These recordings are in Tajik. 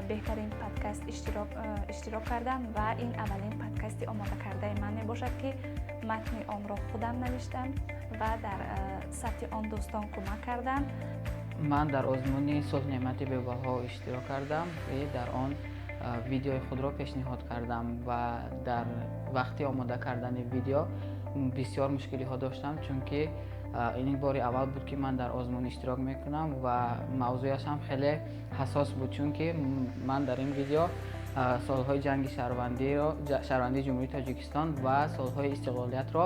беҳтарин подкаст иштирок кардам ва ин аввалин подкасти омода кардаи ман мебошад ки матни онро худам навиштам ва дар сабти он дӯстон кӯмак кардам. ман дар озмуни сулҳ неъмати бебаҳо иштирок кардам и дар он видеои худро пешниҳод кардам ва дар вақти омода кардани видео бисёр мушкилиҳо доштам, чунки ин бори аввал буд ки ман дар озмун иштирок мекунам ва мавзӯяш ҳам хеле ҳассос буд, чунки ман дар ин видео солҳои ҷанги шаҳрвандии ҷумҳурии Тоҷикистон ва солҳои истиқлолиятро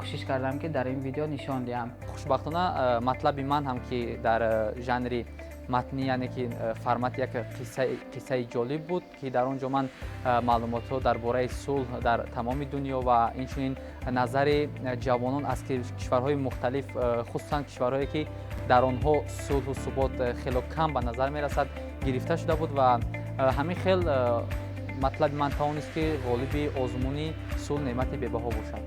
кӯшиш кардам ки дар ин видео нишон диҳам. хушбахтона матлаби ман ҳам ки дар жанри матни, яъне ки формати як қиссаи ҷолиб буд ки дар он ҷо ман маълумотро дар бораи сулҳ дар тамоми дунё ва инчунин назари ҷавонон аз кишварҳои мухталиф, хусусан кишварҳое ки дар онҳо сулҳу субот хело кам ба назар мерасад, гирифта шуда буд ва ҳамин хел матлаби ман тавонист ки ғолиби озмуни сулҳ неъмати бебаҳо бошад.